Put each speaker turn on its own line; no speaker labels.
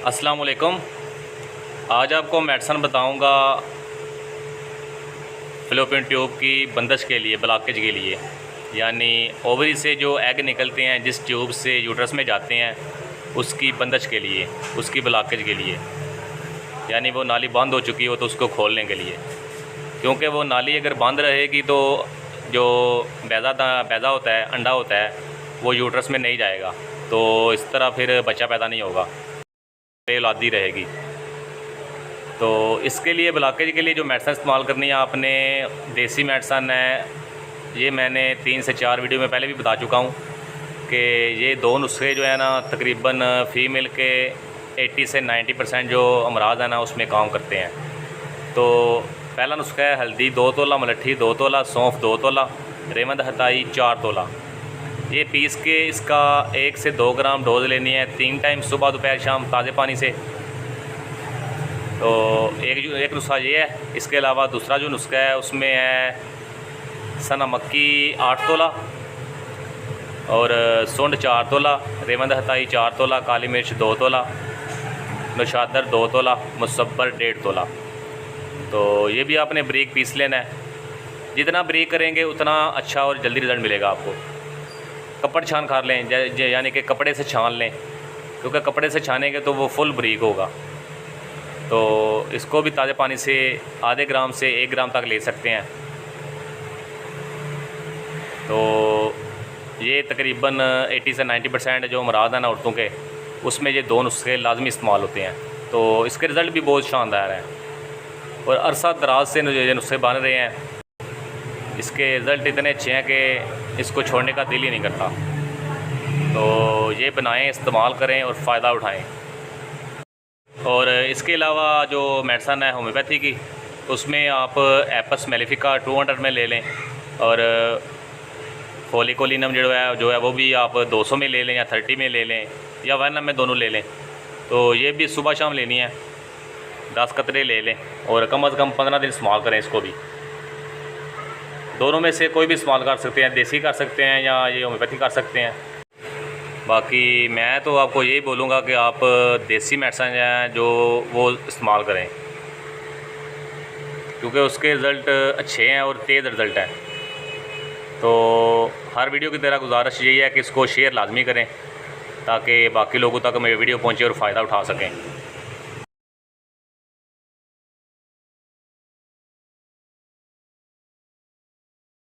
अस्सलाम वालेकुम। आज आपको मेडिसन बताऊंगा फ़ैलोपियन ट्यूब की बंदिश के लिए, ब्लॉकेज के लिए, यानी ओवरी से जो एग निकलते हैं जिस ट्यूब से यूट्रस में जाते हैं उसकी बंदिश के लिए, उसकी ब्लॉकेज के लिए, यानी वो नाली बंद हो चुकी हो तो उसको खोलने के लिए। क्योंकि वो नाली अगर बंद रहेगी तो जो बैज़ा होता है, अंडा होता है, वो यूट्रस में नहीं जाएगा, तो इस तरह फिर बच्चा पैदा नहीं होगा, औलादी रहेगी। तो इसके लिए, ब्लॉकेज के लिए जो मेडिसिन इस्तेमाल करनी है आपने, देसी मेडिसिन है। ये मैंने 3 से 4 वीडियो में पहले भी बता चुका हूँ कि ये 2 नुस्खे जो है ना तकरीबन फ़ीमेल के 80 से 90% जो अमराज है ना उसमें काम करते हैं। तो पहला नुस्खा है हल्दी 2 तोला, मलट्ठी 2 तोला, सौंफ 2 तोला, रेवंद हताई 4 तोला। ये पीस के इसका 1 से 2 ग्राम डोज लेनी है 3 टाइम, सुबह दोपहर शाम, ताज़े पानी से। तो एक नुस्खा ये है। इसके अलावा दूसरा जो नुस्खा है उसमें है सना मक्की 8 तोला और सुंड 4 तोला, रेवंद हताई 4 तोला, काली मिर्च 2 तोला, नौशादर 2 तोला, मुसब्बर 1.5 तोला। तो ये भी आपने बारीक पीस लेना है। जितना बारीक करेंगे उतना अच्छा और जल्दी रिज़ल्ट मिलेगा आपको। कपड़ छान खा लें, यानी कि कपड़े से छान लें, क्योंकि कपड़े से छानेंगे तो वो फुल बारीक होगा। तो इसको भी ताज़े पानी से आधे ग्राम से 1 ग्राम तक ले सकते हैं। तो ये तकरीबन 80 से 90% जो अमराज हैं ना औरतों के, उसमें ये 2 नुस्खे लाजमी इस्तेमाल होते हैं। तो इसके रिज़ल्ट भी बहुत शानदार हैं और अरसा दराज से ये नुस्खे बन रहे हैं। इसके रिज़ल्ट इतने अच्छे हैं कि इसको छोड़ने का दिल ही नहीं करता। तो ये बनाएं, इस्तेमाल करें और फ़ायदा उठाएं। और इसके अलावा जो मेडिसन है होम्योपैथी की, उसमें आप एपस मेलिफिका 200 में ले लें और फोलिकोलिनम जो है वो भी आप 200 में ले लें या 30 में ले लें या 1 में, दोनों ले लें। तो ये भी सुबह शाम लेनी है, 10 कतरे ले लें और कम अज़ कम 15 दिन इस्तेमाल करें इसको भी। दोनों में से कोई भी इस्तेमाल कर सकते हैं, देसी कर सकते हैं या ये होम्योपैथी कर सकते हैं। बाकी मैं तो आपको यही बोलूँगा कि आप देसी मेडिसिन हैं जो वो इस्तेमाल करें, क्योंकि उसके रिज़ल्ट अच्छे हैं और तेज़ रिज़ल्ट हैं। तो हर वीडियो की तरह गुजारिश यही है कि इसको शेयर लाजमी करें ताकि बाकी लोगों तक मेरी वीडियो पहुँचे और फ़ायदा उठा सकें।